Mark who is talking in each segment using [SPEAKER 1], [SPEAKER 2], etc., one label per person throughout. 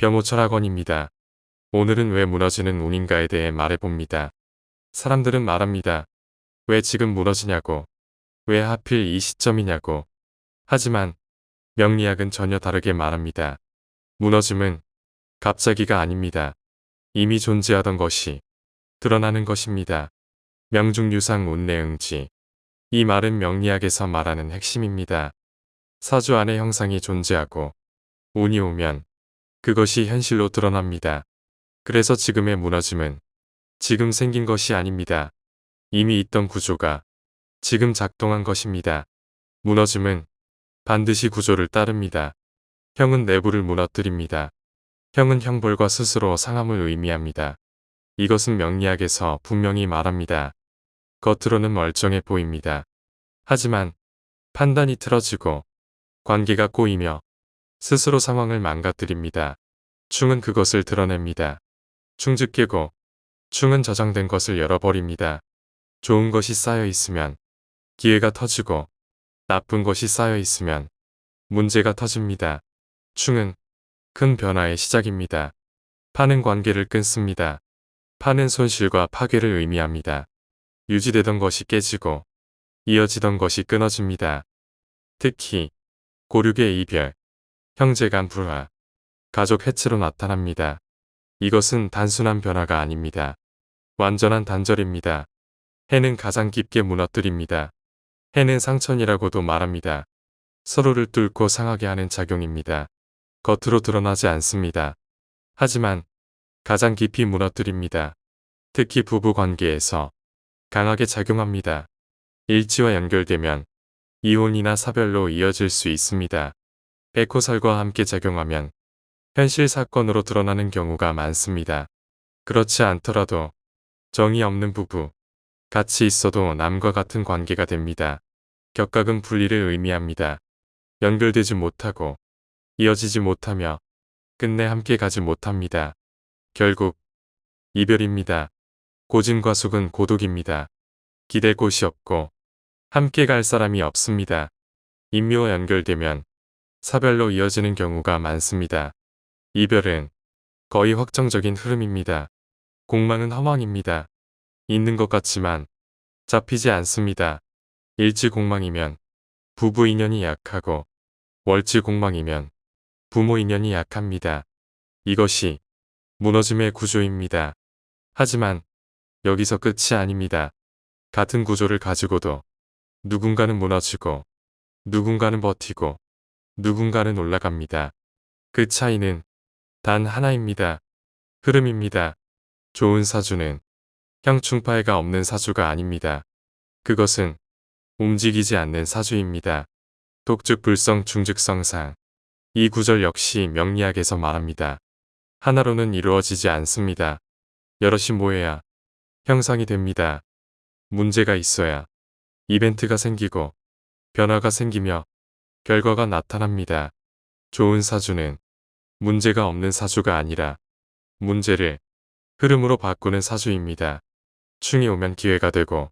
[SPEAKER 1] 겸호철학원입니다. 오늘은 왜 무너지는 운인가에 대해 말해봅니다. 사람들은 말합니다. 왜 지금 무너지냐고. 왜 하필 이 시점이냐고. 하지만 명리학은 전혀 다르게 말합니다. 무너짐은 갑자기가 아닙니다. 이미 존재하던 것이 드러나는 것입니다. 명중유상 운내응지. 이 말은 명리학에서 말하는 핵심입니다. 사주 안에 형상이 존재하고 운이 오면 그것이 현실로 드러납니다. 그래서 지금의 무너짐은 지금 생긴 것이 아닙니다. 이미 있던 구조가 지금 작동한 것입니다. 무너짐은 반드시 구조를 따릅니다. 형은 내부를 무너뜨립니다. 형은 형벌과 스스로 상함을 의미합니다. 이것은 명리학에서 분명히 말합니다. 겉으로는 멀쩡해 보입니다. 하지만 판단이 틀어지고 관계가 꼬이며 스스로 상황을 망가뜨립니다. 충은 그것을 드러냅니다. 충즉 깨고 충은 저장된 것을 열어버립니다. 좋은 것이 쌓여 있으면 기회가 터지고 나쁜 것이 쌓여 있으면 문제가 터집니다. 충은 큰 변화의 시작입니다. 파는 관계를 끊습니다. 파는 손실과 파괴를 의미합니다. 유지되던 것이 깨지고 이어지던 것이 끊어집니다. 특히 고륙의 이별, 형제간 불화, 가족 해체로 나타납니다. 이것은 단순한 변화가 아닙니다. 완전한 단절입니다. 해는 가장 깊게 무너뜨립니다. 해는 상천이라고도 말합니다. 서로를 뚫고 상하게 하는 작용입니다. 겉으로 드러나지 않습니다. 하지만 가장 깊이 무너뜨립니다. 특히 부부 관계에서 강하게 작용합니다. 일지와 연결되면 이혼이나 사별로 이어질 수 있습니다. 백호살과 함께 작용하면 현실 사건으로 드러나는 경우가 많습니다. 그렇지 않더라도 정이 없는 부부, 같이 있어도 남과 같은 관계가 됩니다. 격각은 분리를 의미합니다. 연결되지 못하고 이어지지 못하며 끝내 함께 가지 못합니다. 결국 이별입니다. 고짐과 숙은 고독입니다. 기댈 곳이 없고 함께 갈 사람이 없습니다. 인묘와 연결되면 사별로 이어지는 경우가 많습니다. 이별은 거의 확정적인 흐름입니다. 공망은 허망입니다. 있는 것 같지만 잡히지 않습니다. 일지공망이면 부부 인연이 약하고 월지공망이면 부모 인연이 약합니다. 이것이 무너짐의 구조입니다. 하지만 여기서 끝이 아닙니다. 같은 구조를 가지고도 누군가는 무너지고 누군가는 버티고 누군가는 올라갑니다. 그 차이는 단 하나입니다. 흐름입니다. 좋은 사주는 형충파해가 없는 사주가 아닙니다. 그것은 움직이지 않는 사주입니다. 독즉불성 중즉성상. 이 구절 역시 명리학에서 말합니다. 하나로는 이루어지지 않습니다. 여럿이 모여야 형상이 됩니다. 문제가 있어야 이벤트가 생기고 변화가 생기며 결과가 나타납니다. 좋은 사주는 문제가 없는 사주가 아니라 문제를 흐름으로 바꾸는 사주입니다. 충이 오면 기회가 되고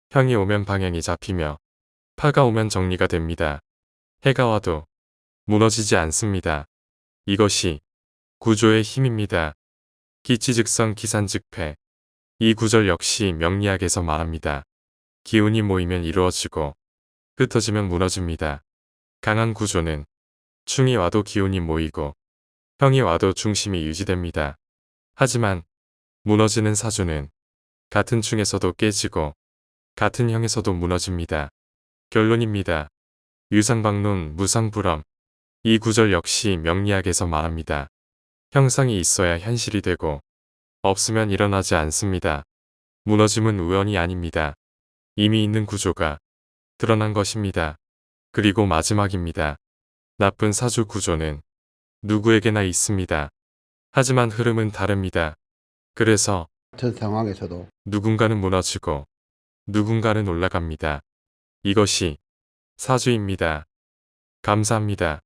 [SPEAKER 1] 형이 오면 방향이 잡히며 파가 오면 정리가 됩니다. 해가 와도 무너지지 않습니다. 이것이 구조의 힘입니다. 기치즉성 기산즉패. 이 구절 역시 명리학에서 말합니다. 기운이 모이면 이루어지고 흩어지면 무너집니다. 강한 구조는 충이 와도 기운이 모이고 형이 와도 중심이 유지됩니다. 하지만 무너지는 사주는 같은 충에서도 깨지고 같은 형에서도 무너집니다. 결론입니다. 유상방론 무상불엄. 이 구절 역시 명리학에서 말합니다. 형상이 있어야 현실이 되고 없으면 일어나지 않습니다. 무너짐은 우연이 아닙니다. 이미 있는 구조가 드러난 것입니다. 그리고 마지막입니다. 나쁜 사주 구조는 누구에게나 있습니다. 하지만 흐름은 다릅니다. 그래서
[SPEAKER 2] 전 상황에서도
[SPEAKER 1] 누군가는 무너지고 누군가는 올라갑니다. 이것이 사주입니다. 감사합니다.